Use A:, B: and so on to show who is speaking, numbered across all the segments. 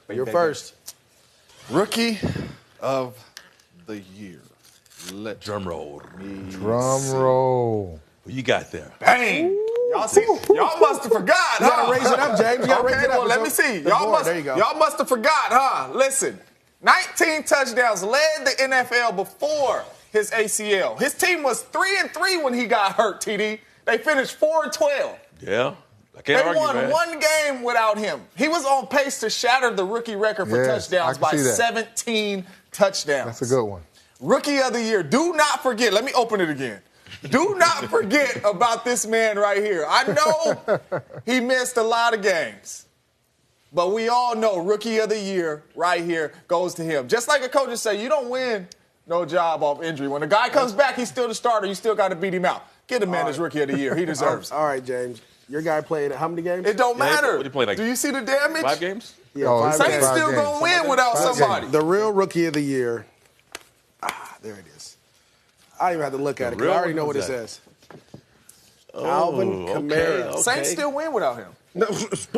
A: You're first.
B: Rookie of the year.
C: Drum roll.
D: Drum roll.
C: Who you got there?
B: Bang! Y'all see? Y'all must have forgot,
A: You gotta raise it up, James. You gotta raise it up.
B: Well, let me see.
A: There you go.
B: Y'all must have forgot, huh? Listen, 19 touchdowns, led the NFL before his ACL. His team was 3-3 when he got hurt, TD. They finished 4-12.
C: Yeah. I can't argue,
B: They won
C: man.
B: one game without him. He was on pace to shatter the rookie record for touchdowns by 17 touchdowns.
D: That's a good one.
B: Rookie of the year. Do not forget. Let me open it again. Do not forget about this man right here. I know he missed a lot of games, but we all know Rookie of the Year right here goes to him. Just like the coaches say, you don't win no job off injury. When the guy comes back, he's still the starter. You still got to beat him out. Get the man his Rookie of the Year. He deserves it.
A: All right, James. Your guy played how many games?
B: It don't matter.
C: What he played, like,
B: Do you see the damage?
C: 5 games?
A: Yeah,
D: Oh,
A: five
D: Saints
A: games.
B: Saints still going to win without somebody.
A: The real Rookie of the Year. There it is. I don't even have to look at it because I already know what it says. Alvin Kamara.
C: Okay.
B: Saints still win without him.
A: No.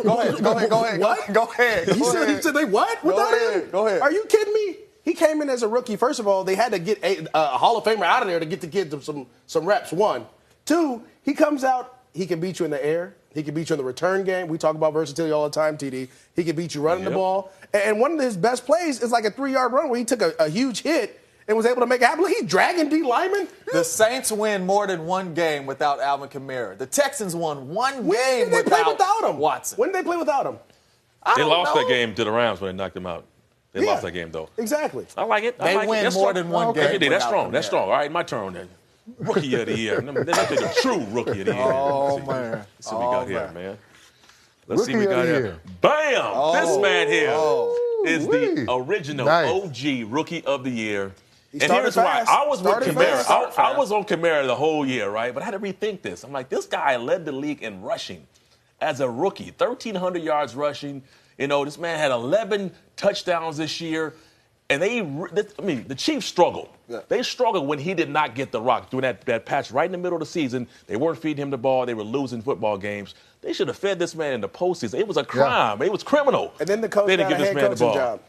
B: Go ahead.
A: What?
B: Go ahead.
A: He said they what? Without him?
B: Go ahead.
A: Are you kidding me? He came in as a rookie. First of all, they had to get a Hall of Famer out of there to get the kids some reps. 1. 2, he comes out, he can beat you in the air. He can beat you in the return game. We talk about versatility all the time, TD. He can beat you running the ball. And one of his best plays is like a 3-yard run where he took a huge hit and was able to make it happen. Look, he's dragging D linemen.
B: The Saints win more than one game without Alvin Kamara. The Texans won one
A: When
B: game
A: did they play without him?
B: Watson.
A: When did they play without him?
C: They lost that game to the Rams when they knocked him out. They lost that game, though.
A: Exactly.
C: I like it.
B: They win more than one game.
C: That's
B: without
C: strong.
B: Kamara.
C: That's strong. All right, my turn then. Rookie of the year. Then I think the true rookie of the year.
B: Oh, man.
C: Let's see what we got here, man. Let's see
D: Rookie
C: what we got
D: of the
C: here.
D: year.
C: Bam! This man here is the
D: Woo-wee.
C: original
D: Nice.
C: OG rookie of the year. And
A: started
C: here's why.
A: fast.
C: I was with
A: Started
C: Kamara.
A: fast.
C: I was on Kamara the whole year, right? But I had to rethink this. I'm like, this guy led the league in rushing as a rookie. 1,300 yards rushing. You know, this man had 11 touchdowns this year. And the Chiefs struggled.
B: Yeah.
C: They struggled when he did not get the rock during that patch right in the middle of the season. They weren't feeding him the ball. They were losing football games. They should have fed this man in the postseason. It was a crime. It was criminal.
A: And then the coach
C: They
A: got
C: didn't
A: a
C: give
A: head
C: this man
A: coaching
C: the ball.
A: job.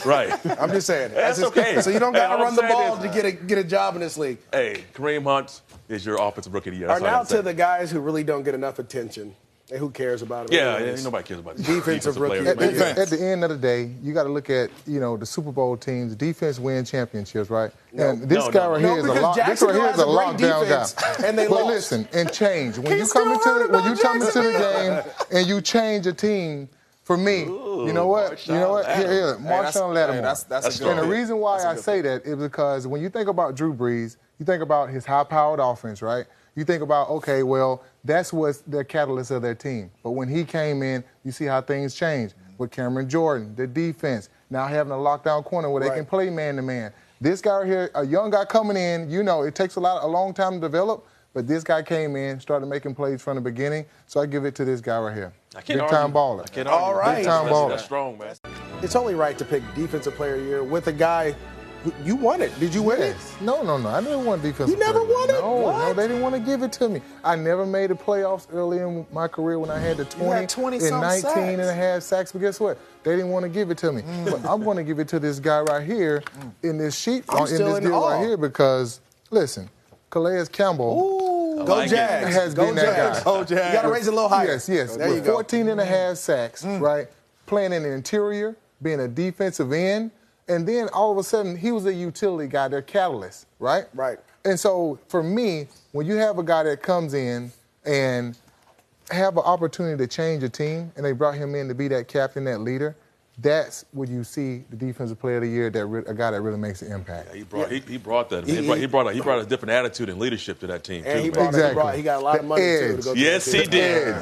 C: Right.
A: I'm just saying.
C: That's okay.
A: So you don't got
C: And
A: to
C: all
A: run the
C: I'm saying
A: ball
C: is-
A: to get a job in this league.
C: Hey, Kareem Hunt is your offensive rookie of the year.
A: Or
C: That's all I
A: now
C: gotta say.
A: to the guys who really don't get enough attention. And who cares about them?
C: Yeah,
A: anyways.
C: nobody cares about this.
A: Defensive rookie.
C: players, man.
D: At the end of the day, you got to look at, the Super Bowl teams. Defense win championships, right? And this guy right here is a
A: because
D: this right here is a
A: Jacksonville has a great
D: lockdown
A: defense,
D: guy.
A: and they
D: But
A: lost.
D: listen, and change. When you
A: He's
D: come
A: still
D: into
A: hurt
D: the
A: about
D: game and you change a team, for me, you know what? Here, Marshawn Lattimore.
B: That's a good
D: And the
B: pick.
D: reason why I say that is because when you think about Drew Brees, you think about his high-powered offense, right? You think about, okay, well, that's what's the catalyst of their team. But when he came in, you see how things changed with Cameron Jordan, the defense, now having a lockdown corner where they can play man-to-man. This guy right here, a young guy coming in, it takes a long time to develop, but this guy came in, started making plays from the beginning, so I give it to this guy right here. Big-time baller.
C: I can't argue.
A: All right.
D: Big-time baller.
C: That's strong, man.
A: It's only right to pick Defensive Player of the Year with a guy who you won it. Did you win it?
D: No. I never won defensive
A: You never
D: player.
A: won it?
D: No,
A: What?
D: they didn't want to give it to me. I never made the playoffs early in my career when I had the 20
A: had 20-some
D: and 19
A: sacks.
D: and a half sacks. But guess what? They didn't want to give it to me. But I'm going to give it to this guy right here in this sheet,
A: I'm
D: in
A: still
D: this
A: in
D: deal
A: awe.
D: right here because, listen, Calais Campbell
A: Ooh, go
C: like it.
A: Jags.
D: has
A: Go
D: been that
A: Jags.
D: guy.
A: Go Jags. You got to raise it a little higher.
D: Yes.
A: There you
D: With
A: go.
D: 14 and a half sacks, right? Playing in the interior, being a defensive end, and then all of a sudden he was a utility guy, their catalyst, right?
A: Right.
D: And so for me, when you have a guy that comes in and have an opportunity to change a team, and they brought him in to be that captain, that leader, that's when you see the defensive player of the year, a guy that really makes an impact.
C: He brought that. He brought a different attitude and leadership to that team,
A: And
C: too,
A: he
C: man.
A: brought he got a lot of money, too, to go to
C: Yes,
A: the
C: he did.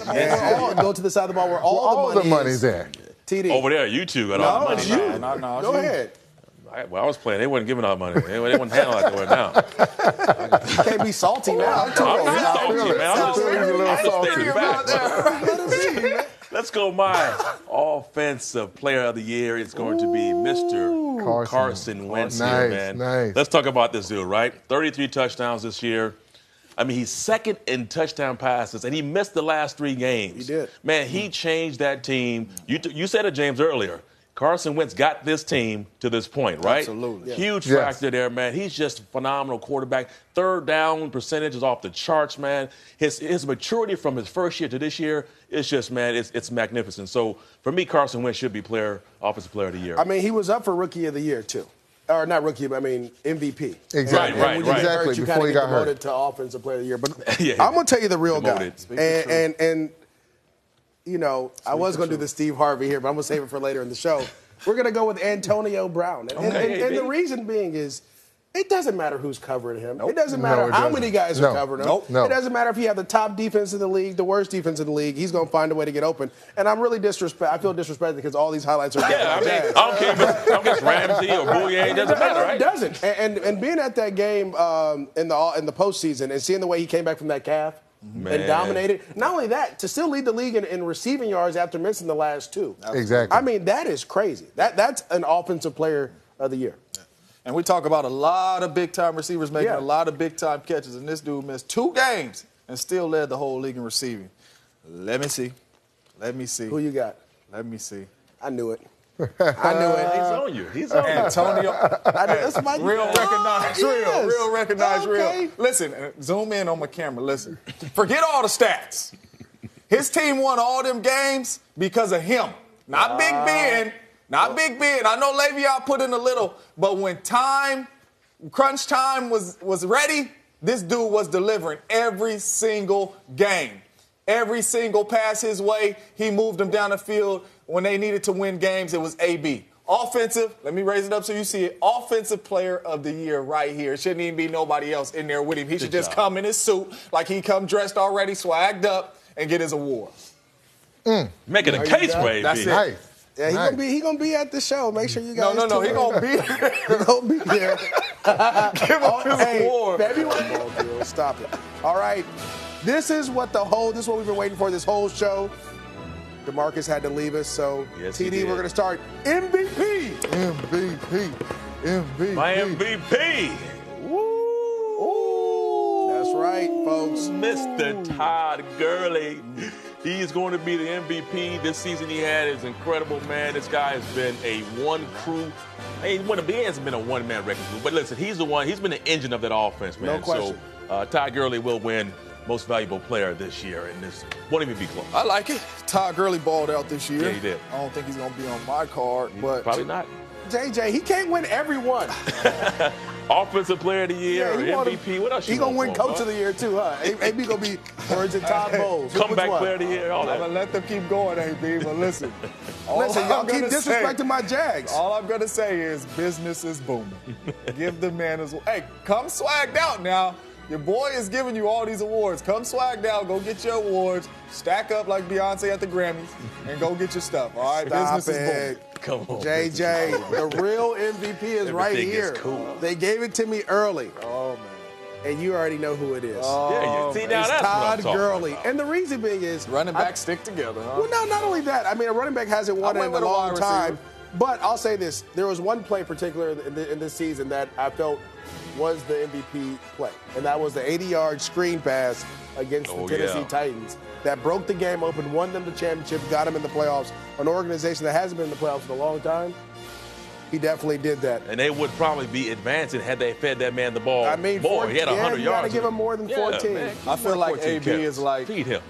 A: Go to the side of the ball where all
D: the money's at.
A: TD.
C: Over there, you two got all the money.
A: it's you.
B: No,
A: Go ahead.
C: Well, I was playing. They wasn't giving out money. They wasn't handling it that way now.
A: You can't be salty now.
C: I'm not salty, man. I'm just stating facts. Let's go. My offensive player of the year is going to be Mr. Carson Wentz here, man.
D: Nice.
C: Let's talk about this dude, right? 33 touchdowns this year. I mean, he's second in touchdown passes, and he missed the last 3 games.
A: He did.
C: Man, he changed that team. You said it, James, earlier. Carson Wentz got this team to this point, right?
B: Absolutely.
A: Yeah.
C: Huge
D: Yes.
C: factor there, man. He's just a phenomenal quarterback. Third down percentage is off the charts, man. His maturity from his first year to this year is just, man, it's magnificent. So for me, Carson Wentz should be offensive player of the year.
A: I mean, he was up for Rookie of the Year, too. Or not Rookie, but I mean MVP.
D: Exactly.
C: Right.
D: Exactly.
A: You
D: Before he got hurt.
A: promoted to Offensive Player of the Year. But
C: Yeah.
A: I'm going to tell you the real guy.
C: Demoted.
A: And you know, I was going to do the Steve Harvey here, but I'm going to save it for later in the show. We're going to go with Antonio Brown. And the reason being is it doesn't matter who's covering him. It doesn't matter
D: it
A: how
D: doesn't.
A: many guys are covering him.
D: No.
A: It doesn't matter if you have the top defense in the league, the worst defense in the league. He's going to find a way to get open. And I'm really I feel disrespected because all these highlights are
C: Yeah, I mean, I don't care if it's Ramsey or Bouye. It doesn't matter, right?
A: It doesn't. And being at that game in the postseason and seeing the way he came back from that calf and dominated. Not only that, to still lead the league in receiving yards after missing the last 2.
D: Exactly.
A: I mean, that is crazy. That's an offensive player of the year.
B: And we talk about a lot of big-time receivers making a lot of big-time catches, and this dude missed 2 games and still led the whole league in receiving. Let me see.
A: Who you got?
B: Let me see.
A: I knew it. I knew it.
C: He's on you. He's on you.
B: Antonio.
A: That's my
B: Real recognized
A: yes.
B: real recognized
A: Okay.
B: real. Listen, zoom in on my camera. Listen. Forget all the stats. His team won all them games because of him. Not Big Ben. Not Big Ben. I know Le'Veon put in a little, but when crunch time was ready, this dude was delivering every single game. Every single pass his way, he moved them down the field. When they needed to win games, it was AB. Offensive, let me raise it up so you see it. Offensive player of the year right here. It shouldn't even be nobody else in there with him. He should just come in his suit like he come dressed already, swagged up, and get his award.
C: Making a case for AB.
B: That's it.
D: Nice.
A: Yeah, he gonna be at the show. Make sure you guys.
B: No. He gonna be
A: He gonna be there.
B: Give him his award.
A: February. Stop it. All right. This is what we've been waiting for this whole show. DeMarcus had to leave us, so
C: Yes, he
A: TD,
C: did.
A: we're gonna start MVP.
C: My MVP.
A: That's right, folks.
C: Mr. Todd Gurley. He's going to be the MVP. This season he had is incredible, man. This guy has been a one crew. He hasn't been a one-man wrecking crew. But listen, he's the one. He's been the engine of that offense, man.
A: No question.
C: So Todd Gurley will win Most Valuable Player this year, and this won't even be close.
B: I like it. Todd Gurley balled out this year.
C: Yeah, he did.
B: I don't think he's going to be on my card, but
C: Probably not.
A: JJ, he can't win every one.
C: Offensive Player of the Year,
A: he
C: MVP. What else
A: He
C: you
A: gonna
C: want
A: win
C: for him,
A: Coach
C: huh?
A: of the Year too, huh? AB gonna be words in Todd Bowles. Which
C: Comeback
A: one?
C: Player of the Year, all
B: I'm
C: that.
B: going to let them keep going, AB, but listen.
A: Listen, y'all keep disrespecting my Jags.
B: All I'm going to say is business is booming. Give the man his... Hey, come swagged out now. Your boy is giving you all these awards. Come swagged out. Go get your awards. Stack up like Beyonce at the Grammys and go get your stuff, all right?
A: Stop
B: business is booming.
C: Come on.
A: JJ, the real MVP is right
C: Everything is
A: here.
C: cool.
A: They gave it to me early,
B: Oh, man.
A: and you already know who it is.
C: Yeah, see, now
A: It's
C: that's what I'm
A: Todd
C: talking
A: Gurley.
C: about.
A: And the reason being is
B: Running backs stick together, huh?
A: well, no, not only that. I mean, a running back hasn't won
B: I
A: it
B: went
A: in a
B: with a
A: long
B: wide
A: time.
B: receiver.
A: But I'll say this: there was one play in particular in this season that I felt was the MVP play, and that was the 80-yard screen pass against the Tennessee Titans that broke the game open, won them the championship, got them in the playoffs. An organization that hasn't been in the playoffs in a long time. He definitely did that.
C: And they would probably be advancing had they fed that man the ball.
A: I mean,
C: Boy, he had 100
A: you got to
C: yards.
A: give him more than 14.
C: man.
B: I feel like
C: 14
B: AB
C: carries.
B: is like
C: Feed him.